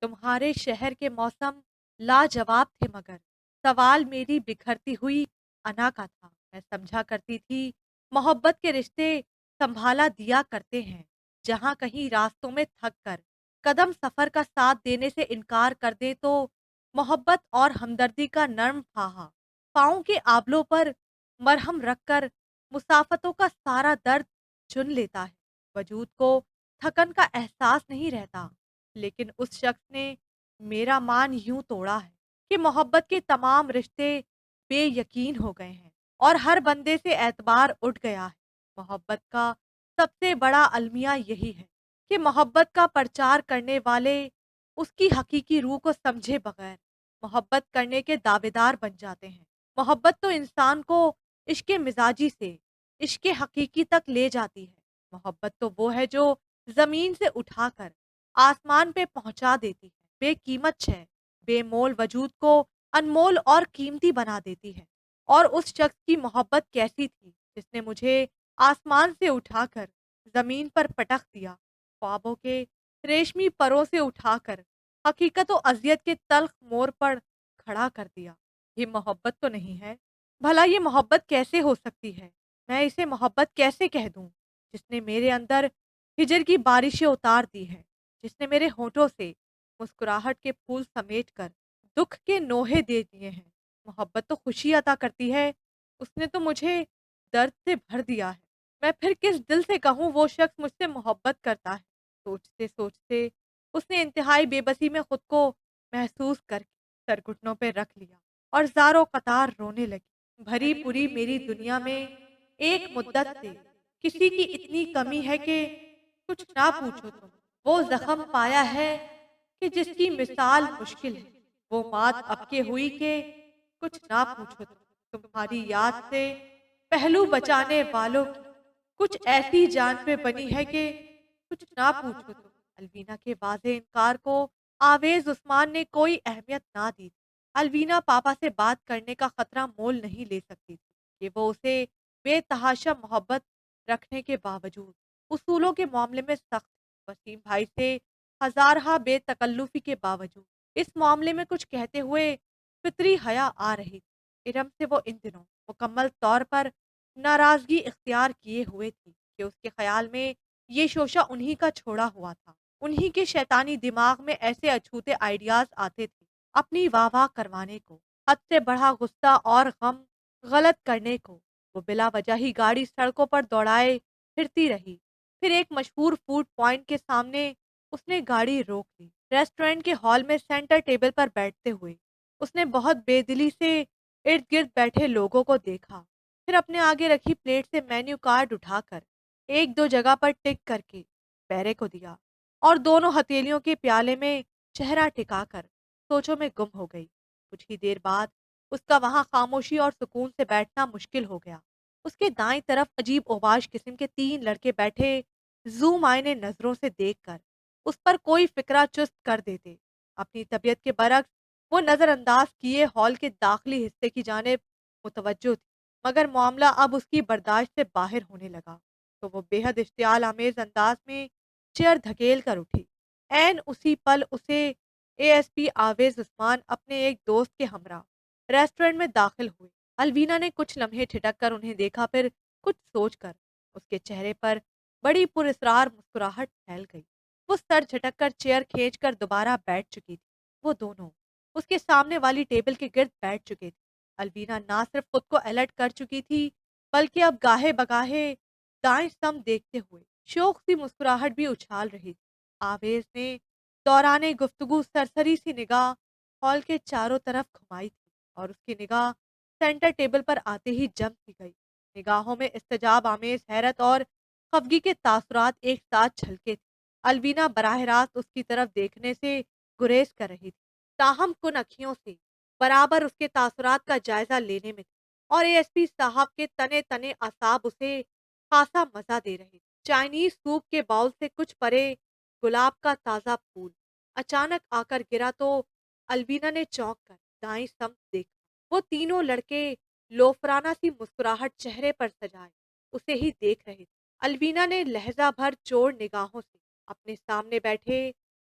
तुम्हारे शहर के मौसम लाजवाब थे, मगर सवाल मेरी बिखरती हुई अना का था। मैं समझा करती थी मोहब्बत के रिश्ते संभाला दिया करते हैं, जहां कहीं रास्तों में थक कर कदम सफर का साथ देने से इनकार कर दे तो मोहब्बत और हमदर्दी का नर्म फाहा पाँव के आबलों पर मरहम रखकर मुसाफतों का सारा दर्द चुन लेता है। वजूद को थकन का एहसास नहीं रहता, लेकिन उस शख्स ने मेरा मान यूं तोड़ा है कि मोहब्बत के तमाम रिश्ते बेयकीन हो गए हैं और हर बंदे से एतबार उठ गया है। मोहब्बत का सबसे बड़ा अलमिया यही है कि मोहब्बत का प्रचार करने वाले उसकी हकीकी रूह को समझे बगैर मोहब्बत करने के दावेदार बन जाते हैं। मोहब्बत तो इंसान को इश्क मिजाजी से इश्क हकीकी तक ले जाती है। मोहब्बत तो वो है जो जमीन से उठाकर आसमान पे पहुंचा देती है, बेकीमत है, बेमोल वजूद को अनमोल और कीमती बना देती है। और उस शख्स की मोहब्बत कैसी थी जिसने मुझे आसमान से उठाकर जमीन पर पटक दिया, ख्वाबों के रेशमी परों से उठाकर हकीकत और अजियत के तल्ख मोड़ पर खड़ा कर दिया। ये मोहब्बत तो नहीं है। भला ये मोहब्बत कैसे हो सकती है? मैं इसे मोहब्बत कैसे कह दूं, जिसने मेरे अंदर हिजर की बारिशें उतार दी हैं, जिसने मेरे होठों से मुस्कुराहट के फूल समेट कर दुख के नोहे दे दिए हैं। मोहब्बत तो खुशी अता करती है, उसने तो मुझे दर्द से भर दिया है। मैं फिर किस दिल से कहूँ वो शख्स मुझसे मोहब्बत करता है। सोचते सोचते उसने इंतहाई बेबसी में खुद को महसूस करके सर घुटनों पर रख लिया और ज़ारो कतार रोने लगी। भरी पूरी मेरी दुनिया में एक मुद्दत से किसी की इतनी कमी है कि कुछ ना पूछो तुम। वो जख्म पाया है कि जिसकी मिसाल मुश्किल है। वो बात अब के हुई कि कुछ ना पूछो तुम। तुम्हारी याद से पहलू बचाने वालों की कुछ ऐसी जान पे बनी है कि कुछ ना पूछो तुम। अलवीना के वाज़े इनकार को आवेज उस्मान ने कोई अहमियत ना दी। अलवीना पापा से बात करने का खतरा मोल नहीं ले सकती थी कि वो उसे बेतहाशा मोहब्बत रखने के बावजूद उसूलों के मामले में सख्त। वसीम भाई से हजारहा बेतकल्लुफी के बावजूद इस मामले में कुछ कहते हुए फितरी हया आ रही थी। इरम से वो इन दिनों मुकम्मल तौर पर नाराजगी इख्तियार किए हुए थी कि उसके ख्याल में ये शोशा उन्हीं का छोड़ा हुआ था। उन्हीं के शैतानी दिमाग में ऐसे अछूते आइडियाज आते थे अपनी वाह वाह करवाने को, हद से बढ़ा गुस्सा और गम गलत करने को। वो बिला वजह ही गाड़ी सड़कों पर दौड़ाए फिरती रही। फिर एक मशहूर फूड पॉइंट के सामने उसने गाड़ी रोक ली। रेस्टोरेंट के हॉल में सेंटर टेबल पर बैठते हुए उसने बहुत बेदिली से इर्द गिर्द बैठे लोगों को देखा। फिर अपने आगे रखी प्लेट से मेन्यू कार्ड उठाकर एक दो जगह पर टिक करके पैरे को दिया और दोनों हथेलियों के प्याले में चेहरा टिकाकर सोचों में गुम हो गई। कुछ ही देर बाद उसका वहां खामोशी और सुकून से बैठना मुश्किल हो गया। उसके दाईं तरफ अजीब ओबाश किस्म के तीन लड़के बैठे जूम आईने नजरों से देखकर उस पर कोई फिक्रा चुस्त कर देते। अपनी तबीयत के बरक्स वो नजरअंदाज किए हॉल के दाखिली हिस्से की जानिब मुतवज्जो थी, मगर मामला अब उसकी बर्दाश्त से बाहर होने लगा। तो वो बेहद इश्तियाल आमेज अंदाज में चेयर धकेल कर उठी। एन उसी पल उसे एएसपी आवेज उस्मान अपने एक दोस्त के हमरा रेस्टोरेंट में दाखिल हुए। अलवीना ने कुछ लम्हे ठिठक कर उन्हें देखा, फिर कुछ सोचकर उसके चेहरे पर बड़ी पुरस्रार मुस्कुराहट फैल गई। वो सर झटक कर चेयर खींच कर दोबारा बैठ चुकी थी। वो दोनों उसके सामने वाली टेबल के गिर्द बैठ चुके थे। अलवीना ना सिर्फ खुद को अलर्ट कर चुकी थी, बल्कि अब गाहे बगाहे दाएं सम देखते हुए शौक सी मुस्कुराहट भी उछाल रही थी। आवेज ने दौराने गुफ्तगू सरसरी सी निगाह हॉल के चारों तरफ घुमाई थी और उसकी निगाह सेंटर टेबल पर आते ही जम सी गई। निगाहों में इस्तजाब आमेज हैरत और खफगी के तासुरात एक साथ झलके थे। अलवीना बराह रास्त उसकी तरफ देखने से गुरेज कर रही थी, ताहम कुन अखियों से बराबर उसके तासुरात का जायजा लेने में थी और एएसपी साहब के तने तने असाब उसे खासा मजा दे रहे थे। चाइनीज सूप के बाउल से कुछ परे गुलाब का ताजा फूल अचानक आकर गिरा तो अलवीना ने चौंक कर दाईं समत देखा। वो तीनों लड़के लोफराना सी मुस्कुराहट चेहरे पर सजाए उसे ही देख रहे थे। अलवीना ने लहजा भर चोर निगाहों से अपने सामने बैठे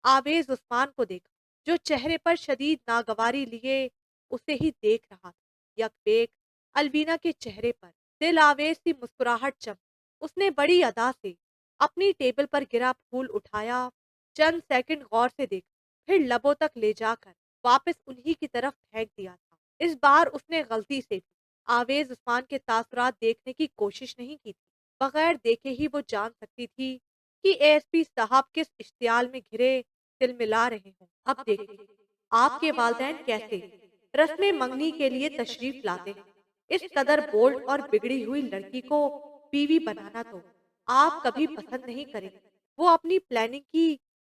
आवेज उस्मान को देखा। जो चेहरे पर शदीद नागवारी लिए उसे ही देख रहा था। यकबेक अलवीना के चेहरे पर दिल आवेज सी मुस्कुराहट चमकी। उसने बड़ी अदा से अपनी टेबल पर गिरा फूल उठाया, चंद सेकंड गौर से देखा, फिर लबों तक ले जाकर वापस उन्हीं की तरफ फेंक दिया था। इस बार उसने गलती से भी आवेज उस्मान के तासुरात देखने की कोशिश नहीं की थी। बगैर देखे ही वो जान सकती थी कि एएसपी साहब किस इश्तियाल में घिरे तिलमिला रहे हों। अब देखिए, आपके वालिदैन कैसे रस्म मंगनी के लिए तशरीफ लाते हैं। इस कदर बोल्ड और बिगड़ी हुई लड़की को बीवी बनाना तो आप कभी पसंद नहीं करेंगे। वो अपनी प्लानिंग की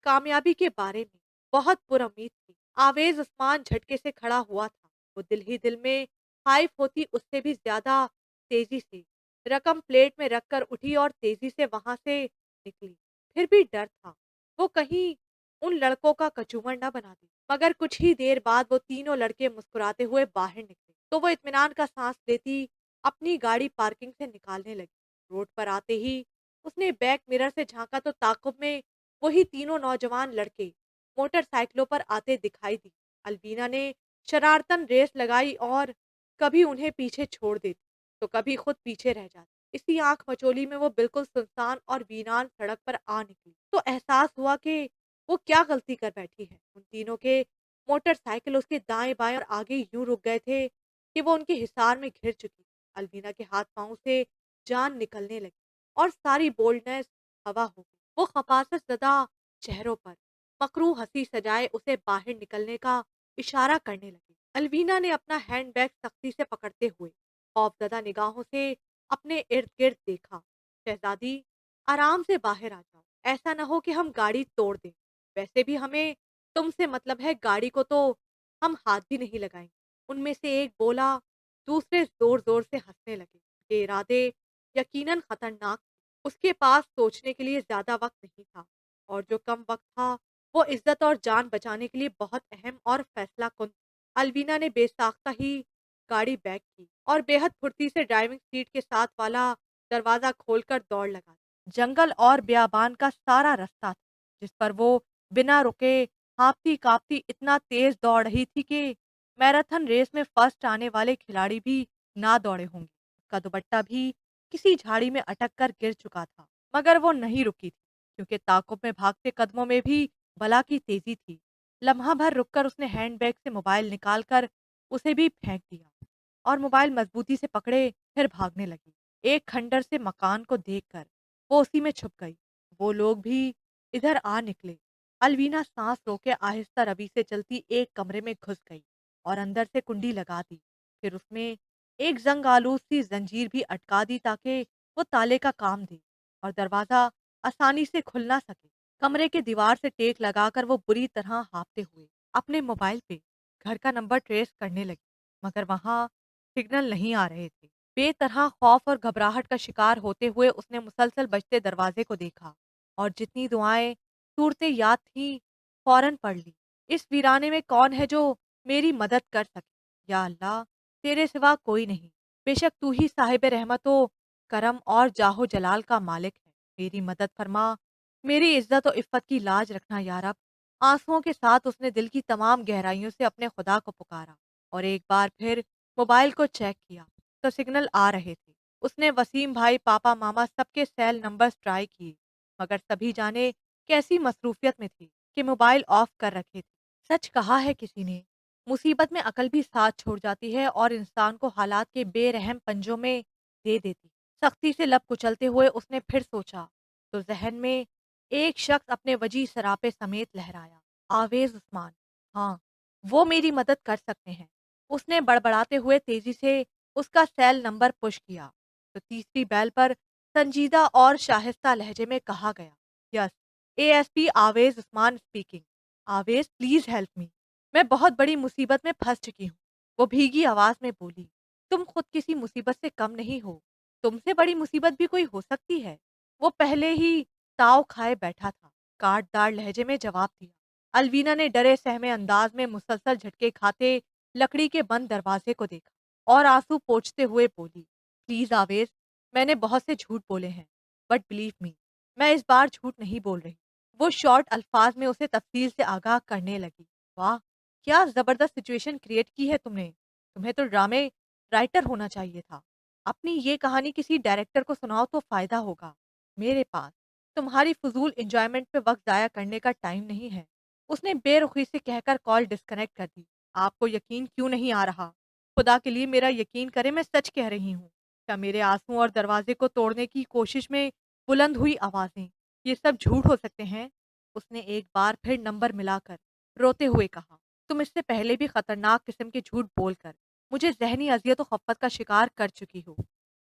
कामयाबी के बारे में बहुत पुरउम्मीद थी। आवेज उस्मान झटके से खड़ा हुआ था। वो दिल ही दिल में खाइफ होती उससे भी ज्यादा तेजी से रकम प्लेट में रखकर उठी और तेजी से वहां से निकली। फिर भी डर था, वो कहीं उन लड़कों का कचूमर न बना दे। मगर कुछ ही देर बाद वो तीनों लड़के मुस्कुराते हुए बाहर निकले तो वो इत्मीनान का सांस लेती अपनी गाड़ी पार्किंग से निकालने लगी। रोड पर आते ही उसने बैक मिरर से झांका तो ताक़ुब में वही तीनों नौजवान लड़के मोटरसाइकिलों पर आते दिखाई दी। अलवीना ने शरारतन रेस लगाई और कभी उन्हें पीछे छोड़ देती तो कभी खुद पीछे रह जाती। इसी आंख मचोली में वो बिल्कुल सुनसान और वीरान सड़क पर आ निकली तो एहसास हुआ कि वो क्या गलती कर बैठी है। उन तीनों के मोटरसाइकिल उसके दाएं बाएं और आगे यूं रुक गए थे कि वो उनके हिसार में घिर चुकी। अलवीना के हाथ पांव से जान निकलने लगी और सारी बोल्डनेस हवा हो गई। वो खपासत ज़दा चेहरों पर मकरू हंसी सजाए उसे बाहर निकलने का इशारा करने लगी। अलवीना ने अपना हैंडबैग सख्ती से पकड़ते हुए खौफजदा निगाहों से अपने इर्द गिर्द देखा। शहजादी, आराम से बाहर आ जाओ, ऐसा न हो कि हम गाड़ी तोड़ दें। वैसे भी हमें तुमसे मतलब है, गाड़ी को तो हम हाथ भी नहीं लगाएंगे। उनमें से एक बोला, दूसरे जोर जोर से हंसने लगे। उनके इरादे यकीनन खतरनाक थे। उसके पास सोचने के लिए ज्यादा वक्त नहीं था और जो कम वक्त था वो इज्जत और जान बचाने के लिए बहुत अहम और फैसला कुन। अलवीना ने बेसाख्ता ही गाड़ी बैक की और बेहद फुर्ती से ड्राइविंग सीट के साथ वाला दरवाजा खोलकर दौड़ लगा। जंगल और बियाबान का सारा रास्ता था जिस पर वो बिना रुके हाँफती कांपती इतना तेज दौड़ रही थी कि मैराथन रेस में फर्स्ट आने वाले खिलाड़ी भी ना दौड़े होंगे। उसका दुपट्टा भी किसी झाड़ी में अटक कर गिर चुका था मगर वो नहीं रुकी थी क्योंकि ताकुब में भागते कदमों में भी बला की तेजी थी। लम्हा भर रुककर उसने हैंडबैग से मोबाइल निकालकर उसे भी फेंक दिया और मोबाइल मजबूती से पकड़े फिर भागने लगी। एक खंडर से मकान को देखकर वो उसी में छुप गई। वो लोग भी इधर आ निकले। अलवीना सांस रोके आहिस्ता रवि से चलती एक कमरे में घुस गई और अंदर से कुंडी लगा दी। फिर उसमें एक जंग आलूद सी जंजीर भी अटका दी ताकि वो ताले का काम दे और दरवाजा आसानी से खुल ना सके। कमरे के दीवार से टेक लगाकर वो बुरी तरह हाँफते हुए अपने मोबाइल पे घर का नंबर ट्रेस करने लगी मगर वहां सिग्नल नहीं आ रहे थे। बेतरह खौफ और घबराहट का शिकार होते हुए उसने मुसलसल बजते दरवाजे को देखा और जितनी दुआएं सूरतें याद थी फौरन पढ़ ली। इस वीराने में कौन है जो मेरी मदद कर सके? या अल्लाह, तेरे सिवा कोई नहीं। बेशक तू ही साहिब रहमतो करम और जाहो जलाल का मालिक है। मेरी मदद फरमा, मेरी इज्जत और इफ्फत की लाज रखना या रब। आंसुओं के साथ उसने दिल की तमाम गहराइयों से अपने खुदा को पुकारा और एक बार फिर मोबाइल को चेक किया तो सिग्नल आ रहे थे। उसने वसीम भाई, पापा, मामा सबके सेल नंबर्स ट्राई किए मगर सभी जाने कैसी मसरूफियत में थे कि मोबाइल ऑफ कर रखे थे। सच कहा है किसी ने, मुसीबत में अकल भी साथ छोड़ जाती है और इंसान को हालात के बेरहम पंजों में दे देती। सख्ती से लब कुचलते हुए उसने फिर सोचा तो जहन में एक शख्स अपने वजी सरापे समेत लहराया। आवेज उस्मान, हाँ, वो मेरी मदद कर सकते हैं। उसने बड़बड़ाते हुए तेजी से उसका सेल नंबर पुश किया तो तीसरी बैल पर संजीदा और शाहिस्ता लहजे में कहा गया, yes, ASP Avesh Usman speaking. Avesh, please help me, मैं बहुत बड़ी मुसीबत में फंस चुकी हूँ। वो भीगी आवाज में बोली। तुम खुद किसी मुसीबत से कम नहीं हो, तुमसे बड़ी मुसीबत भी कोई हो सकती है। वो पहले ही ताव खाए बैठा था। काटदार लहजे में जवाब दिया। अलवीना ने डरे सहमे अंदाज में मुसलसल झटके खाते लकड़ी के बंद दरवाजे को देखा और आंसू पोंछते हुए बोली, प्लीज आवेज, मैंने बहुत से झूठ बोले हैं बट बिलीव मी, मैं इस बार झूठ नहीं बोल रही। वो शॉर्ट अल्फाज में उसे तफसील से आगाह करने लगी। वाह! क्या ज़बरदस्त सिचुएशन क्रिएट की है तुमने। तुम्हें तो ड्रामे राइटर होना चाहिए था। अपनी ये कहानी किसी डायरेक्टर को सुनाओ तो फ़ायदा होगा। मेरे पास तुम्हारी फ़ुज़ूल एन्जॉयमेंट पे वक़्त ज़ाया करने का टाइम नहीं है। उसने बेरुखी से कहकर कॉल डिस्कनेक्ट कर दी। आपको यकीन क्यों नहीं आ रहा? खुदा के लिए मेरा यकीन करें, मैं सच कह रही हूँ। क्या मेरे आँसू और दरवाज़े को तोड़ने की कोशिश में बुलंद हुई आवाज़ें, ये सब झूठ हो सकते हैं? उसने एक बार फिर नंबर मिलाकर रोते हुए कहा, तुम इससे पहले भी खतरनाक किस्म के झूठ बोलकर मुझे ज़हनी अज़ियत और खफ़्फ़त का शिकार कर चुकी हो।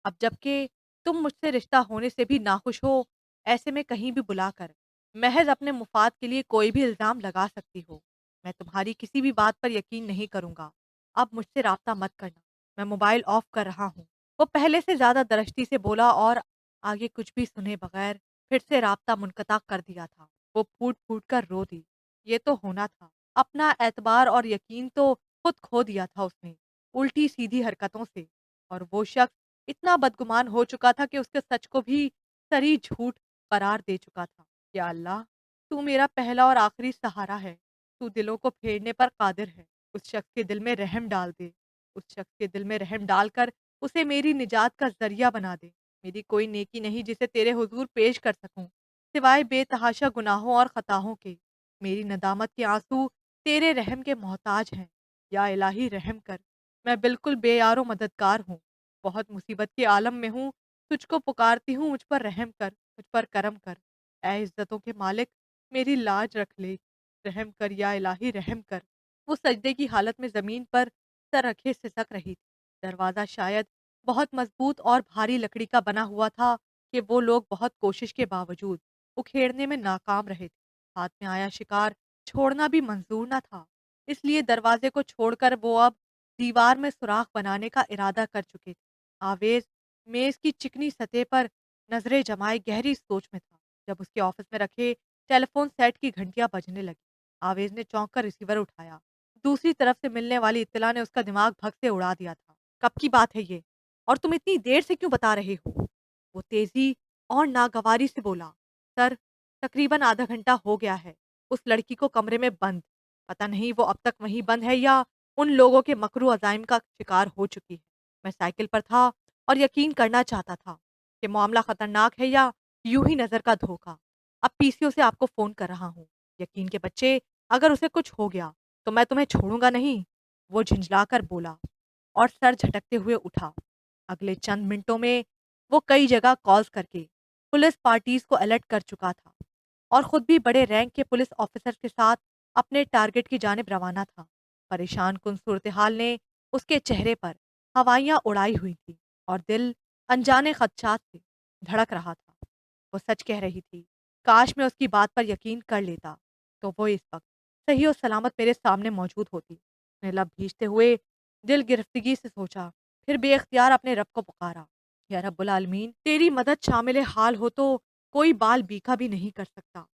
अब जबकि तुम मुझसे रिश्ता होने से भी नाखुश हो, ऐसे में कहीं भी बुलाकर महज़ अपने मुफ़ाद के लिए कोई भी इल्ज़ाम लगा सकती हो। मैं तुम्हारी किसी भी बात पर यकीन नहीं करूँगा। अब मुझसे राब्ता मत करना। मैं मोबाइल ऑफ़ कर रहा हूँ। वो पहले से ज़्यादा दरश्ती से बोला और आगे कुछ भी सुने बगैर फिर से राब्ता मुनक़ता कर दिया था। वो फूट-फूट कर रो दी। ये तो होना था। अपना एतबार और यकीन तो खुद खो दिया था उसने, उल्टी-सीधी हरकतों से। और वो शख्स इतना बदगुमान हो चुका था कि उसके सच को भी सरी झूठ करार दे चुका था। या अल्लाह! तू मेरा पहला और आखिरी सहारा है। तू दिलों को फेरने पर कादिर है। उस शख्स के दिल में रहम डाल दे। उस शख्स के दिल में रहम डालकर उसे मेरी निजात का ज़रिया बना दे। मेरी कोई नेकी नहीं जिसे तेरे हुज़ूर पेश कर सकूँ, सिवाय बेतहाशा गुनाहों और खताओं के। मेरी नदामत के आँसू तेरे रहम के मोहताज हैं। या इलाही रहम कर। मैं बिल्कुल बेयारो मददगार हूँ। बहुत मुसीबत के आलम में हूँ। तुझको पुकारती हूँ, मुझ पर रहम कर, मुझ पर करम कर। ऐ इज़्ज़तों के मालिक, मेरी लाज रख ले। रहम कर या इलाही रहम कर। वो सजदे की हालत में ज़मीन पर सर रखे सिसक रही थी। दरवाज़ा शायद बहुत मज़बूत और भारी लकड़ी का बना हुआ था कि वो लोग बहुत कोशिश के बावजूद उखेड़ने में नाकाम रहे थे। हाथ में आया शिकार छोड़ना भी मंज़ूर न था। इसलिए दरवाज़े को छोड़कर वो अब दीवार में सुराख बनाने का इरादा कर चुके थे। आवेज़ मेज़ की चिकनी सतह पर नज़रें जमाए गहरी सोच में था, जब उसके ऑफ़िस में रखे टेलीफ़ोन सेट की घंटियाँ बजने लगी। आवेज़ ने चौंक कर रिसीवर उठाया। दूसरी तरफ से मिलने वाली इत्तला ने उसका दिमाग भग से उड़ा दिया था। कब की बात है ये? और तुम इतनी देर से क्यों बता रहे हो? वो तेज़ी और नागवारी से बोला, सर, तकरीबन आधा घंटा हो गया है उस लड़की को कमरे में बंद। पता नहीं वो अब तक वहीं बंद है या उन लोगों के मकरू अज़ाइम का शिकार हो चुकी है। मैं साइकिल पर था और यकीन करना चाहता था कि मामला खतरनाक है या यूं ही नज़र का धोखा। अब पीसीओ से आपको फ़ोन कर रहा हूँ। यकीन के बच्चे, अगर उसे कुछ हो गया तो मैं तुम्हें छोड़ूंगा नहीं। वो झिंझलाकर बोला और सर झटकते हुए उठा। अगले चंद मिनटों में वो कई जगह कॉल्स करके पुलिस पार्टीज को अलर्ट कर चुका था और खुद भी बड़े रैंक के पुलिस ऑफिसर के साथ अपने टारगेट की जानिब रवाना था। परेशान कुन सूरत हाल ने उसके चेहरे पर हवाइयां उड़ाई हुई थी और दिल अनजाने खदशात से धड़क रहा था। वो सच कह रही थी। काश मैं उसकी बात पर यकीन कर लेता तो वो इस वक्त सही और सलामत मेरे सामने मौजूद होती। उसने लब भींचते हुए दिल गिरफ्तगी से सोचा, फिर बेख्तियार अपने रब को पुकारा, या रब्बुल आलमीन, तेरी मदद शामिल हाल हो तो कोई बाल बीखा भी नहीं कर सकता।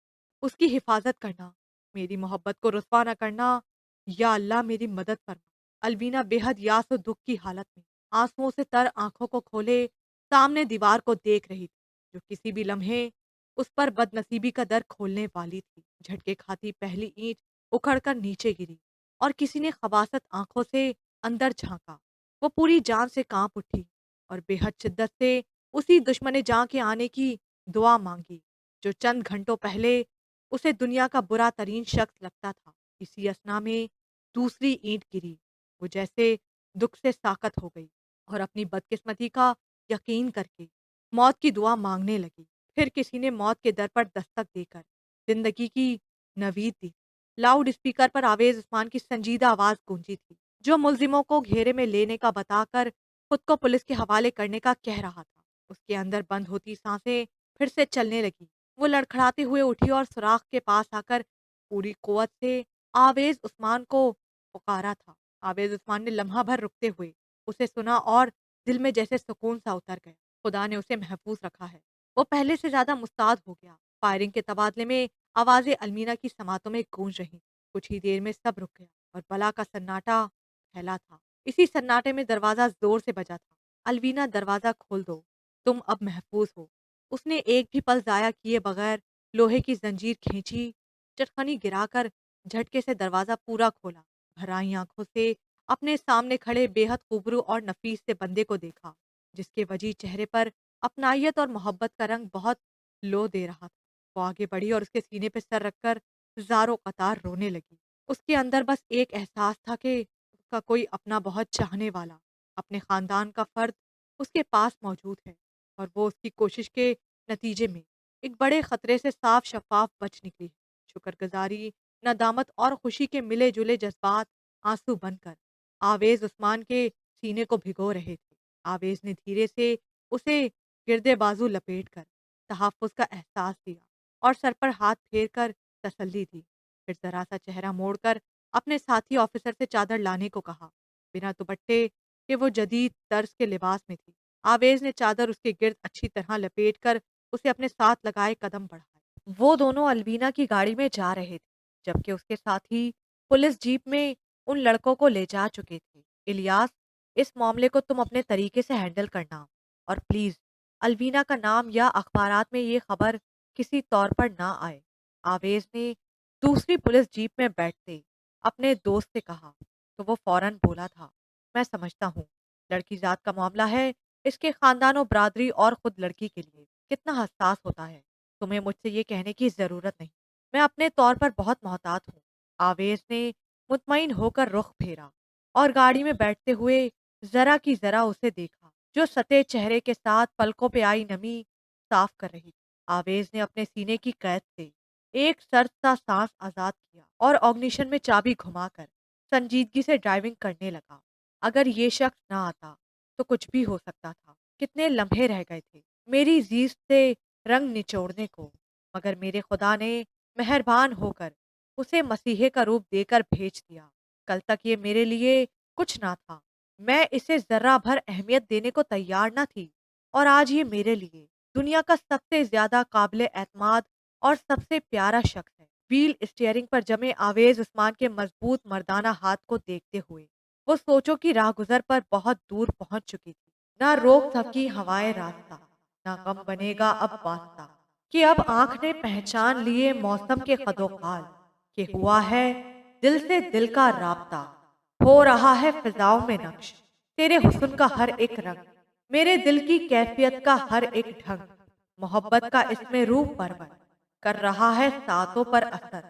उसकी हिफाजत करना, मेरी मोहब्बत को रुसवा न करना। या अल्लाह, मेरी मदद फरमा। अलवीना बेहद यास और दुख की हालत में आंसुओं से तर आंखों को खोले सामने दीवार को देख रही थी, जो किसी भी लम्हे उस पर बदनसीबी का दर खोलने वाली थी। झटके खाती पहली ईंट उखड़कर नीचे गिरी और किसी ने खबासत आंखों से अंदर झांका। वो पूरी जान से कांप उठी और बेहद शिद्दत से उसी दुश्मन जान के आने की दुआ मांगी, जो चंद घंटों पहले उसे दुनिया का बुरा तरीन शख्स लगता था। इसी असना में दूसरी ईंट गिरी। वो जैसे दुख से साकत हो गई और अपनी बदकिस्मती का यकीन करके मौत की दुआ मांगने लगी। फिर किसी ने मौत के दर पर दस्तक देकर जिंदगी की नवीद दी। लाउड स्पीकर पर आवेज उस्मान की संजीदा आवाज गूंजी थी, जो मुलजिमों को घेरे में लेने का बताकर खुद को पुलिस के हवाले करने का कह रहा था। उसके अंदर बंद होती सांसें फिर से चलने लगी। वो लड़खड़ाते हुए उठी और सुराख के पास आकर पूरी कुव्वत से आवेज उस्मान को पुकारा था। आवेज उस्मान ने लम्हा भर रुकते हुए उसे सुना और दिल में जैसे सुकून सा उतर गया। खुदा ने उसे महफूज रखा है। वो पहले से ज्यादा मुस्ताद हो गया। फायरिंग के तबादले में आवाजें अलमीना की समातों में गूंज रही। कुछ ही देर में सब रुक गया और बला का सन्नाटा फैला था। इसी सन्नाटे में दरवाजा जोर से बजा था। अलवीना, दरवाजा खोल दो, तुम अब महफूज हो। उसने एक भी पल जाया किए बगैर लोहे की जंजीर खींची, चटखनी गिराकर झटके से दरवाजा पूरा खोला, भर आई आंखों से अपने सामने खड़े बेहद खूबरू और नफीस से बंदे को देखा, जिसके वजी चेहरे पर अपनाइयत और मोहब्बत का रंग बहुत लो दे रहा था। वो आगे बढ़ी और उसके सीने पे सर रखकर ज़ारो कतार रोने लगी। उसके अंदर बस एक एहसास था कि उसका कोई अपना बहुत चाहने वाला, अपने खानदान का फर्द उसके पास मौजूद है, और वो उसकी कोशिश के नतीजे में एक बड़े खतरे से साफ शफाफ बच निकली है। शुक्रगुजारी, नदामत और खुशी के मिले जुले जज्बात आंसू बनकर आवेज उस्मान के सीने को भिगो रहे थे। आवेज ने धीरे से उसे गिरदे बाजू लपेट कर तहफ़्फ़ुज़ का एहसास दिया और सर पर हाथ फेर कर तसल्ली दी। फिर जरा सा चेहरा मोड़कर अपने साथी ऑफिसर से चादर लाने को कहा। बिना दुपट्टे के वो जदीद तर्ज के लिबास में थी। आवेज ने चादर उसके गिर्द अच्छी तरह लपेट कर उसे अपने साथ लगाए कदम बढ़ाए। वो दोनों अलबीना की गाड़ी में जा रहे थे, जबकि उसके साथी पुलिस जीप में उन लड़कों को ले जा चुके थे। इलियास, इस मामले को तुम अपने तरीके से हैंडल करना, और प्लीज अलबीना का नाम या अखबारात में ये खबर किसी तौर पर ना आए। आवेज ने दूसरी पुलिस जीप में बैठते अपने दोस्त से कहा, तो वो फौरन बोला था, मैं समझता हूँ, लड़की जात का मामला है, इसके खानदान और बरादरी और खुद लड़की के लिए कितना हसास होता है, तुम्हें मुझसे ये कहने की जरूरत नहीं। मैं अपने तौर पर बहुत मोहतात हूँ। आवेज ने मुतमईन होकर रुख फेरा और गाड़ी में बैठते हुए जरा की जरा उसे देखा, जो सते चेहरे के साथ पलकों पे आई नमी साफ कर रही थी। आवेज ने अपने सीने की कैद से एक सर्द सा सांस आजाद किया और ऑग्निशन में चाबी घुमाकर संजीदगी से ड्राइविंग करने लगा। अगर ये शख्स ना आता तो कुछ भी हो सकता था। कितने लम्हे रह गए थे मेरी जीत से रंग निचोड़ने को, मगर मेरे खुदा ने मेहरबान होकर उसे मसीहे का रूप देकर भेज दिया। कल तक ये मेरे लिए कुछ ना था, मैं इसे जर्रा भर अहमियत देने को तैयार ना थी, और आज ये मेरे लिए दुनिया का सबसे ज्यादा काबिल एतमाद और सबसे प्यारा शख्स है। व्हील स्टीयरिंग पर जमे आवेज उस्मान के मजबूत मर्दाना हाथ को देखते हुए वो सोचो की राहगुजर पर बहुत दूर पहुंच चुकी थी। ना रोक सकी हवाएं रास्ता, ना गम बनेगा अब वास्ता, कि अब आंख ने पहचान लिए मौसम के कदोकाल, कि हुआ है दिल से दिल का राबता, हो रहा है फिजाओं में नक्श, तेरे हुस्न का हर एक रंग, मेरे दिल की कैफियत का हर एक ढंग, मोहब्बत का इसमें रूह परवर कर रहा है सातों पर असर,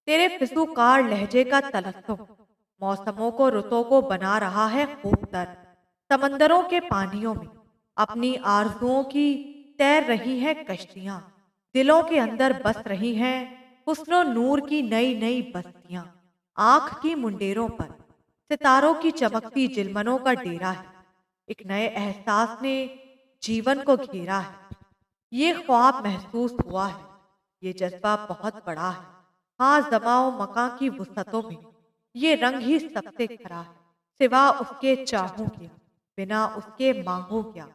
तेरे फिसूकार लहजे का तलस्सुम मौसमों को रुतों को बना रहा है खूब तर, समंदरों के पानियों में अपनी आरजुओं की तैर रही हैं कश्तियां, दिलों के अंदर बस रही हैं हुस्नो नूर की नई नई बस्तियां, आंख की मुंडेरों पर सितारों की चमकती जिलमनों का डेरा है, एक नए एहसास ने जीवन को घेरा है, ये ख्वाब महसूस हुआ है, ये जज्बा बहुत बड़ा है, हाँ जमाओ मकां की वुसअतों में ये रंग ही सबसे खरा है, सिवा उसके चाहूं क्या, बिना उसके मांगू क्या,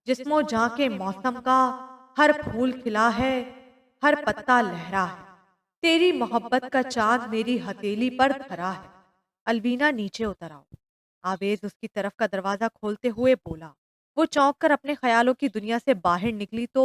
जिस्मो जां के मौसम का हर फूल खिला है, हर पत्ता लहरा है, तेरी मोहब्बत का चांद मेरी हथेली पर धरा है। अलवीना, नीचे उतर आओ। आवेज उसकी तरफ का दरवाजा खोलते हुए बोला। वो चौंक कर अपने ख्यालों की दुनिया से बाहर निकली तो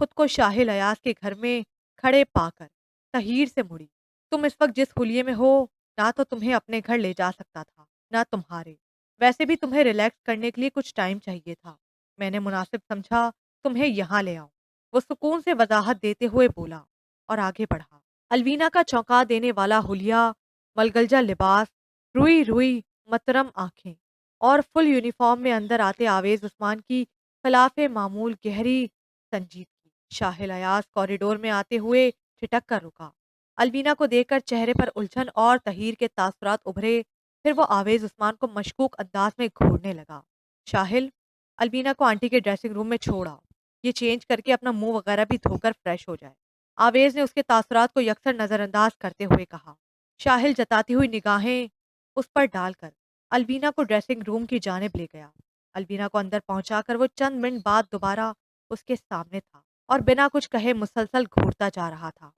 खुद को शाहिल अयाज के घर में खड़े पाकर तहीर से मुड़ी। तुम इस वक्त जिस हुलिये में हो, ना तो तुम्हें अपने घर ले जा सकता था, ना तुम्हारे। वैसे भी तुम्हें रिलैक्स करने के लिए कुछ टाइम चाहिए था। मैंने मुनासिब समझा तुम्हें यहाँ ले आऊं। वो सुकून से वजाहत देते हुए बोला और आगे बढ़ा। अलवीना का चौंका देने वाला हुलिया, मलगलजा लिबास, रुई रुई मतरम आंखें और फुल यूनिफॉर्म में अंदर आते आवेज उस्मान की खिलाफे मामूल गहरी संजीदगी। शाहिल अयाज कॉरिडोर में आते हुए ठिठक कर रुका। अलवीना को देखकर चेहरे पर उलझन और तहीर के तासुरात उभरे। फिर वो आवेज उस्मान को मशकूक अंदाज में घूरने लगा। शाहिल, अलवीना को आंटी के ड्रेसिंग रूम में छोड़ आओ, ये चेंज करके अपना मुंह वगैरह भी धोकर फ्रेश हो जाए। आवेज ने उसके तासुरात को यकसर नजरअंदाज करते हुए कहा। शाहिल जताती हुई निगाहें उस पर डालकर अलवीना को ड्रेसिंग रूम की जानिब ले गया। अलवीना को अंदर पहुंचाकर वो चंद मिनट बाद दोबारा उसके सामने था और बिना कुछ कहे मुसलसल घूरता जा रहा था।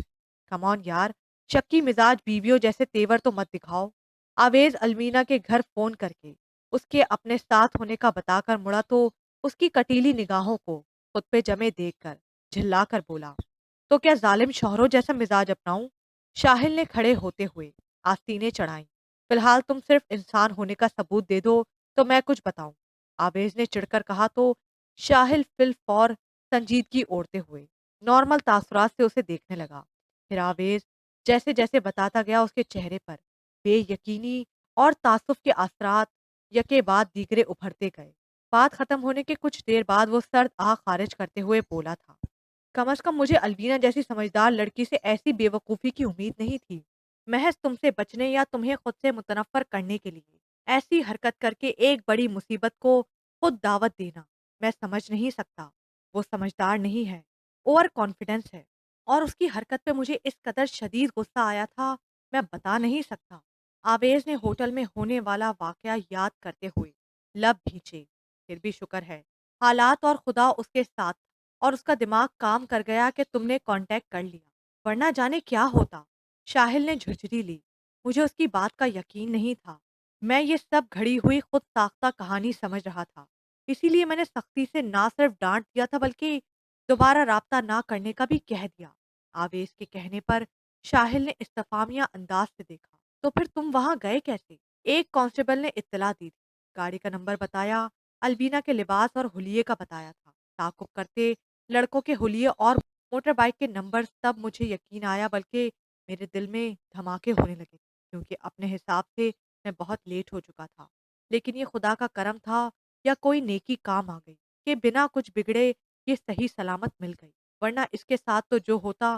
कम ऑन यार, शक्की मिजाज बीवियों जैसे तेवर तो मत दिखाओ। आवेज अलवीना के घर फोन करके उसके अपने साथ होने का बताकर मुड़ा तो उसकी कटीली निगाहों को खुद पे जमे देखकर झिल्लाकर बोला, तो क्या जालिम शौहरों जैसा मिजाज अपनाऊं? शाहिल ने खड़े होते हुए आस्तीनें चढ़ाईं। फिलहाल तुम सिर्फ इंसान होने का सबूत दे दो तो मैं कुछ बताऊं। आवेज ने चिढ़कर कहा तो शाहिल फिल फौर संजीदगी ओढ़ते हुए नॉर्मल तासुरात से उसे देखने लगा। फिर आवेज जैसे जैसे बताता गया उसके चेहरे पर बेयकीनी और तासुफ के असरात यके बाद दीगरे उभरते गए। बात खत्म होने के कुछ देर बाद वो सर्द आह खारिज करते हुए बोला था, कम अज कम मुझे अलवीना जैसी समझदार लड़की से ऐसी बेवकूफ़ी की उम्मीद नहीं थी। महज तुमसे बचने या तुम्हें खुद से मुतनफ़्फ़र करने के लिए ऐसी हरकत करके एक बड़ी मुसीबत को खुद दावत देना, मैं समझ नहीं सकता। वो समझदार नहीं है, ओवर कॉन्फिडेंस है और उसकी हरकत पे मुझे इस कदर शदीद गुस्सा आया था, मैं बता नहीं सकता। आवेश ने होटल में होने वाला वाक़या याद करते हुए लब भींचे। फिर भी शुक्र है, हालात और खुदा उसके साथ और उसका दिमाग काम कर गया कि तुमने कांटेक्ट कर लिया, वरना जाने क्या होता। शाहिल ने झुरझुरी ली। मुझे उसकी बात का यकीन नहीं था। मैं ये सब घड़ी हुई खुद साख्ता कहानी समझ रहा था। इसीलिए मैंने सख्ती से ना सिर्फ डांट दिया था बल्कि दोबारा राब्ता ना करने का भी कह दिया। आवेश के कहने पर शाहिल ने इस्तफामिया अंदाज से देखा। तो फिर तुम वहां गए कैसे? एक कांस्टेबल ने इत्तला दी थी। गाड़ी का नंबर बताया, अलबीना के लिबास और हुलिये का बताया था। ताकुब करते लड़कों के हुलिये और मोटर बाइक के नंबर तब मुझे यकीन आया, बल्कि मेरे दिल में धमाके होने लगे क्योंकि अपने हिसाब से मैं बहुत लेट हो चुका था। लेकिन ये खुदा का करम था या कोई नेकी काम आ गई कि बिना कुछ बिगड़े ये सही सलामत मिल गई, वरना इसके साथ तो जो होता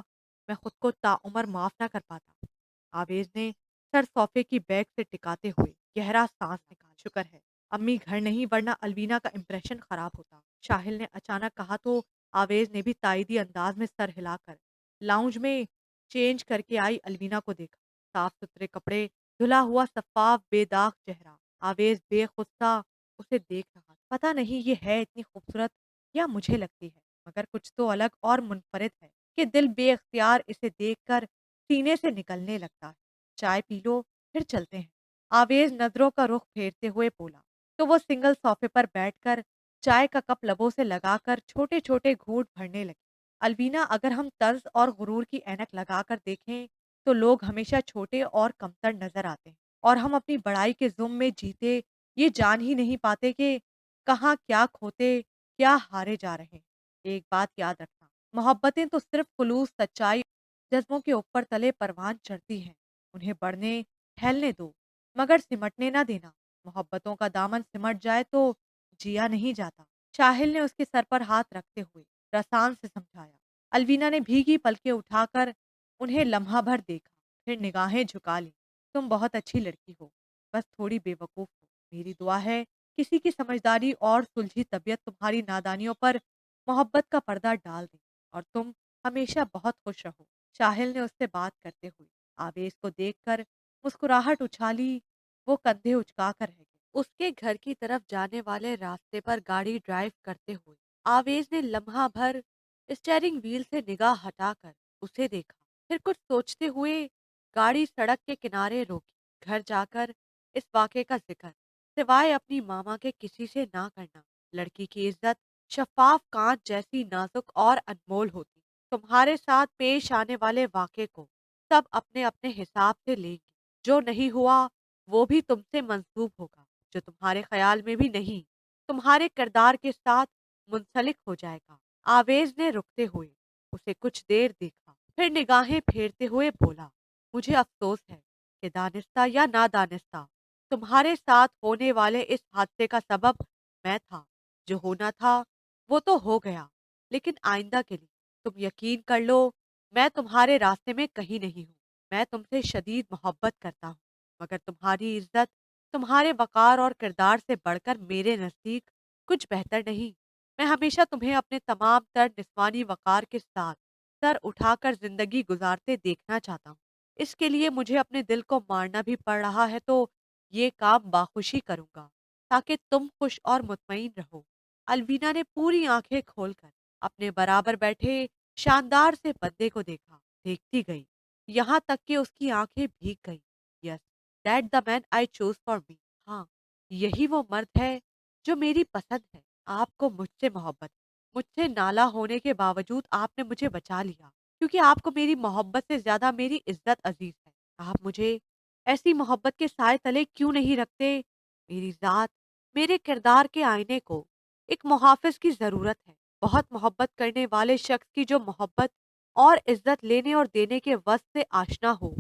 मैं खुद को ताउमर माफ ना कर पाता। आवेज ने सर सोफे की बैग से टिकाते हुए गहरा सांस निकाला। शुक्र है अम्मी घर नहीं, वरना अलवीना का इंप्रेशन खराब होता। शाहिल ने अचानक कहा तो आवेज ने भी ताइदी अंदाज में सर हिलाकर लाउंज में चेंज करके आई अलवीना को देखा। साफ सुथरे कपड़े, धुला हुआ सफाफ बेदाग चेहरा। आवेज बेखुदा उसे देख रहा। पता नहीं ये है इतनी खूबसूरत या मुझे लगती है, मगर कुछ तो अलग और मुनफरिद है कि दिल बेख्तियार इसे देखकर सीने से निकलने लगता है। चाय पी लो, फिर चलते हैं। आवेज नजरों का रुख फेरते हुए बोला तो वो सिंगल सोफे पर बैठकर चाय का कप लबों से लगाकर छोटे छोटे घूंट भरने लगी। अलवीना, अगर हम तर्ज और गुरूर की ऐनक लगाकर देखें तो लोग हमेशा छोटे और कमतर नजर आते हैं और हम अपनी बड़ाई के जुम में जीते ये जान ही नहीं पाते कि कहाँ क्या खोते, क्या हारे जा रहे हैं। एक बात याद रखना, मोहब्बतें तो सिर्फ खुलूस, सच्चाई, जज्बों के ऊपर तले परवान चढ़ती हैं। उन्हें बढ़ने, फैलने दो, मगर सिमटने ना देना। मोहब्बतों का दामन सिमट जाए तो जिया नहीं जाता। शाहिल ने उसके सर पर हाथ रखते हुए रसान से समझाया। अलवीना ने भीगी पलकें उठाकर उन्हें लम्हा भर देखा, फिर निगाहें झुका ली। तुम बहुत अच्छी लड़की हो, बस थोड़ी बेवकूफ हो। मेरी दुआ है किसी की समझदारी और सुलझी तबीयत तुम्हारी नादानियों पर मोहब्बत का पर्दा डाल दे और तुम हमेशा बहुत खुश रहो। शाहिल ने उससे बात करते हुए आवेश को देखकर मुस्कुराहट उछाली। वो कंधे उचकाकर रह गए। उसके घर की तरफ जाने वाले रास्ते पर गाड़ी ड्राइव करते हुए आवेश ने लम्हा भर स्टीयरिंग व्हील से निगाह हटाकर उसे देखा। फिर कुछ सोचते हुए गाड़ी सड़क के किनारे रोकी। घर जाकर इस वाक़े का जिक्र सिवाय अपनी मामा के किसी से ना करना। लड़की की इज्जत शफाफ कांच जैसी नाजुक और अनमोल होती। तुम्हारे साथ पेश आने वाले वाक़े को सब अपने अपने हिसाब से लेंगे। जो नहीं हुआ वो भी तुमसे मंसूब होगा, जो तुम्हारे ख्याल में भी नहीं, तुम्हारे किरदार के साथ मुंसलिक हो जाएगा। आवेज ने रुकते हुए उसे कुछ देर देखा, फिर निगाहें फेरते हुए बोला, मुझे अफसोस है कि दानिस्ता या नादानिस्ता तुम्हारे साथ होने वाले इस हादसे का सबब मैं था। जो होना था वो तो हो गया, लेकिन आइंदा के लिए तुम यकीन कर लो, मैं तुम्हारे रास्ते में कहीं नहीं हूँ। मैं तुमसे शदीद मोहब्बत करता हूँ, मगर तुम्हारी इज्जत, तुम्हारे वकार और किरदार से बढ़कर मेरे नज़दीक कुछ बेहतर नहीं। मैं हमेशा तुम्हें अपने तमाम तर निस्वानी वकार के साथ सर उठाकर जिंदगी गुजारते देखना चाहता हूँ। इसके लिए मुझे अपने दिल को मारना भी पड़ रहा है तो ये काम बाखुशी करूंगा, ताकि तुम खुश और मुतमईन रहो। अलवीना ने पूरी आंखें खोलकर अपने बराबर बैठे शानदार से बंदे को देखा, देखती गई, यहाँ तक कि उसकी आंखें भीग गई। Yes, that the man I choose for me. हाँ, यही वो मर्द है जो मेरी पसंद है। आपको मुझसे मोहब्बत, मुझसे नाला होने के बावजूद आपने मुझे बचा लिया, क्योंकि आपको मेरी मोहब्बत से ज्यादा मेरी इज्जत अजीज है। आप मुझे ऐसी मोहब्बत के साए तले क्यों नहीं रखते? मेरी ज़ात, मेरे किरदार के आईने को एक मुहाफ़िज़ की ज़रूरत है। बहुत मोहब्बत करने वाले शख्स की जो मोहब्बत और इज़्ज़त लेने और देने के वक़्त से आशना हो।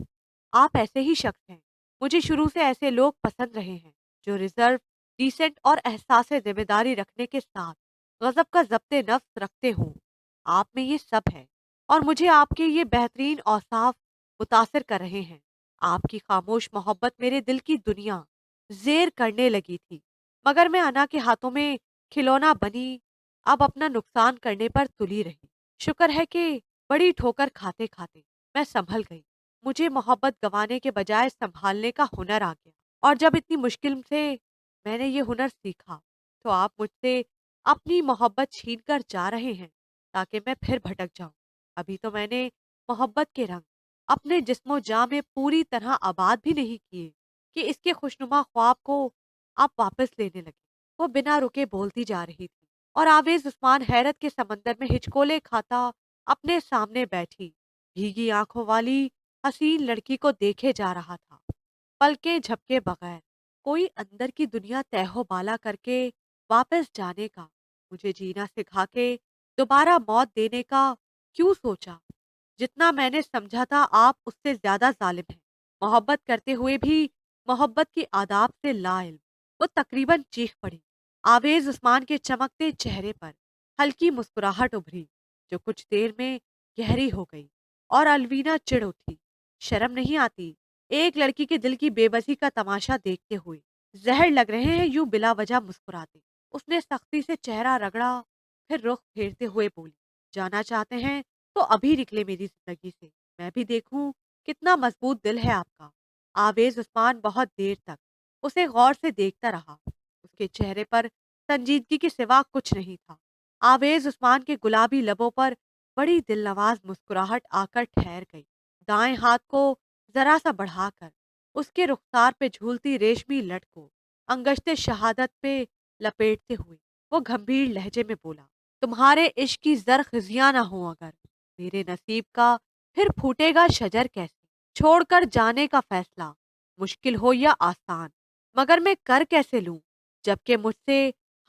आप ऐसे ही शख्स हैं। मुझे शुरू से ऐसे लोग पसंद रहे हैं, जो रिज़र्व, डिसेंट और एहसास ज़िम्मेदारी रखने के साथ गज़ब का ज़ब्त नफ्स रखते हों। आप में ये सब है और मुझे आपके ये बेहतरीन औसाफ मुतासिर कर रहे हैं। आपकी खामोश मोहब्बत मेरे दिल की दुनिया ज़ेर करने लगी थी, मगर मैं अना के हाथों में खिलौना बनी, अब अपना नुकसान करने पर तुली रही। शुक्र है कि बड़ी ठोकर खाते-खाते मैं सँभल गई। मुझे मोहब्बत गँवाने के बजाय सँभालने का हुनर आ गया और जब इतनी मुश्किल से मैंने ये हुनर सीखा, तो आप मुझसे अपनी मोहब्बत छीन कर जा रहे हैं, ताकि मैं फिर भटक जाऊँ। अभी तो मैंने मोहब्बत के रंग अपने जिस्मो जाँ में पूरी तरह आबाद भी नहीं किए कि इसके खुशनुमा ख्वाब को आप वापस लेने लगे। वो बिना रुके बोलती जा रही थी और आवेज़ उस्मान हैरत के समंदर में हिचकोले खाता अपने सामने बैठी भीगी आंखों वाली हसीन लड़की को देखे जा रहा था। पलकें झपके बगैर कोई अंदर की दुनिया तैहो बाला करके वापस जाने का, मुझे जीना सिखा के दोबारा मौत देने का क्यों सोचा? जितना मैंने समझा था आप उससे ज्यादा जालिम हैं। मोहब्बत करते हुए भी मोहब्बत की आदाब से लाइल। वो तकरीबन चीख पड़ी। आवेज उस्मान के चमकते चेहरे पर हल्की मुस्कुराहट उभरी, जो कुछ देर में गहरी हो गई। और अलवीना चिढ़ उठी। शर्म नहीं आती एक लड़की के दिल की बेबसी का तमाशा देखते हुए? जहर लग रहे हैं यूं बिला वजह मुस्कुराते। उसने सख्ती से चेहरा रगड़ा, फिर रुख फेरते हुए बोली, जाना चाहते हैं तो अभी निकले मेरी जिंदगी से, मैं भी देखूं कितना मजबूत दिल है आपका। आवेज उस्मान बहुत देर तक उसे गौर से देखता रहा। उसके चेहरे पर संजीदगी के सिवा कुछ नहीं था। आवेज उस्मान के गुलाबी लबों पर बड़ी दिलनवाज मुस्कुराहट आकर ठहर गई। दाएं हाथ को जरा सा बढ़ाकर उसके रुखसार पे झूलती रेशमी लट को अंगश्ते शहादत पे लपेटते हुए वो गंभीर लहजे में बोला, तुम्हारे इश्क की जर खिजियां ना हो अगर, मेरे नसीब का फिर फूटेगा शजर कैसे? छोड़कर जाने का फैसला मुश्किल हो या आसान, मगर मैं कर कैसे लूं, जबकि मुझसे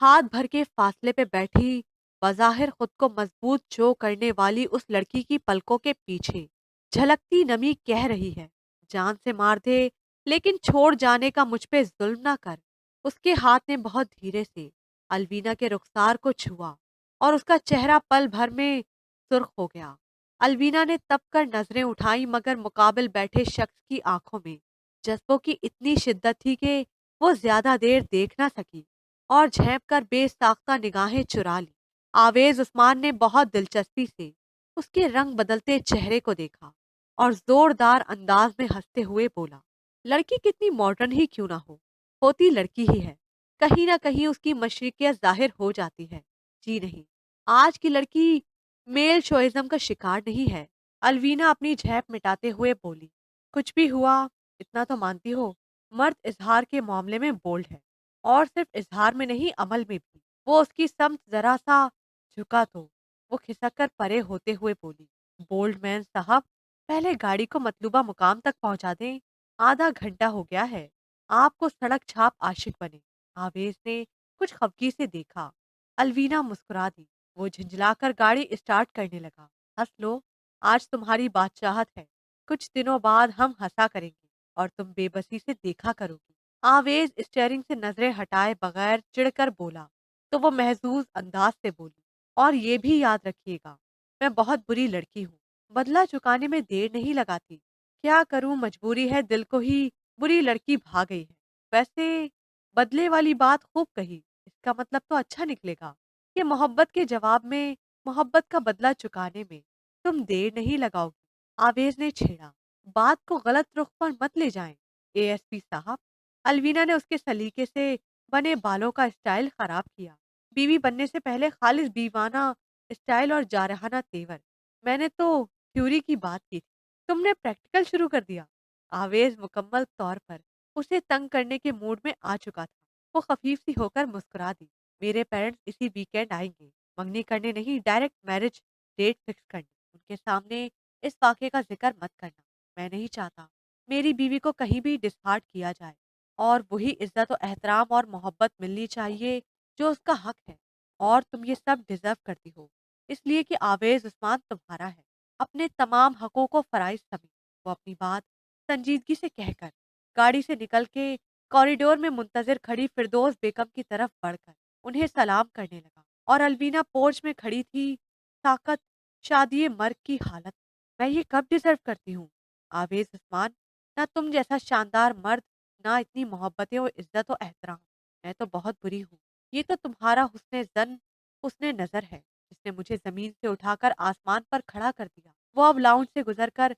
हाथ भर के फासले पे बैठी बज़ाहिर खुद को मजबूत शो करने वाली उस लड़की की पलकों के पीछे झलकती नमी कह रही है, जान से मार दे लेकिन छोड़ जाने का मुझ पे जुल्म ना कर। उसके हाथ ने बहुत धीरे से अलवीना के रुखसार को छुआ और उसका चेहरा पल भर में सुर्ख हो गया। अलवीना ने तब कर नजरें उठाई, मगर मुकाबिल बैठे शख्स की आंखों में जज्बों की इतनी शिद्दत थी कि वो ज्यादा देर देख ना सकी और झेंप कर बेसाख्ता निगाहें चुरा ली। आवेज उस्मान ने बहुत दिलचस्पी से उसके रंग बदलते चेहरे को देखा और जोरदार अंदाज में हंसते हुए बोला, लड़की कितनी मॉडर्न ही क्यों ना हो, होती लड़की ही है, कहीं ना कहीं उसकी मशरकियत जाहिर हो जाती है। जी नहीं, आज की लड़की मेल शोइज्म का शिकार नहीं है। अलवीना अपनी झेप मिटाते हुए बोली, कुछ भी हुआ, इतना तो मानती हो, मर्द इजहार के मामले में बोल्ड है, और सिर्फ इजहार में नहीं अमल में भी। वो उसकी समत जरा सा झुका तो वो खिसक कर परे होते हुए बोली, बोल्ड मैन साहब, पहले गाड़ी को मतलूबा मुकाम तक पहुंचा दें, आधा घंटा हो गया है। आपको सड़क छाप आशिक बने। आवेश ने कुछ खफगी से देखा। अलवीना मुस्कुरा दी। वो झिंझलाकर गाड़ी स्टार्ट करने लगा। हंस लो, आज तुम्हारी बादशाहत है, कुछ दिनों बाद हम हंसा करेंगे और तुम बेबसी से देखा करोगी। आवेज स्टेयरिंग से नजरें हटाए बगैर चिढ़कर बोला, तो वो महजूज अंदाज से बोली, और ये भी याद रखिएगा, मैं बहुत बुरी लड़की हूँ, बदला चुकाने में देर नहीं लगाती। क्या करूं, मजबूरी है, दिल को ही बुरी लड़की भा गई है। वैसे बदले वाली बात खूब कही, इसका मतलब तो अच्छा निकलेगा कि मोहब्बत के जवाब में, मोहब्बत का बदला चुकाने में तुम देर नहीं लगाओगी। आवेज ने छेड़ा, बात को गलत रुख पर मत ले जाएं एएसपी साहब। अलवीना ने उसके सलीके से बने बालों का स्टाइल खराब किया। बीवी बनने से पहले खालिस दीवाना स्टाइल और जारहाना तेवर। मैंने तो थ्योरी की बात की थी, तुमने प्रैक्टिकल शुरू कर दिया। आवेज मुकम्मल तौर पर उसे तंग करने के मूड में आ चुका था। वो खफीफ सी होकर मुस्कुरा दी, मेरे पेरेंट्स इसी वीकेंड आएंगे, मंगनी करने नहीं, डायरेक्ट मैरिज डेट फिक्स करने। उनके सामने इस वाक़े का जिक्र मत करना, मैं नहीं चाहता मेरी बीवी को कहीं भी डिसहार्ट किया जाए और वही इज़्ज़त और एहतराम और मोहब्बत मिलनी चाहिए जो उसका हक है, और तुम ये सब डिज़र्व करती हो, इसलिए कि आवेज़ उस्मान तुम्हारा है। अपने तमाम हकों को फ़राइज़ समझ वो अपनी बात संजीदगी से कहकर गाड़ी से निकल के कॉरिडोर में मुंतज़िर खड़ी फ़िरदौस बेगम की तरफ बढ़कर उन्हें सलाम करने लगा, और अलवीना पोर्च में खड़ी थी, साकत शादिए मर्ग की हालत। मैं ये कब डिज़र्व करती हूँ? आवेज़ उस्मान, ना तुम जैसा शानदार मर्द, ना इतनी मोहब्बतें और इज़्ज़त और एहतराम। मैं तो बहुत बुरी हूँ। ये तो तुम्हारा हुस्न ज़न, हुस्न नज़र है, जिसने मुझे ज़मीन से उठाकर आसमान पर खड़ा कर दिया। वो अब लाउंज से गुज़र कर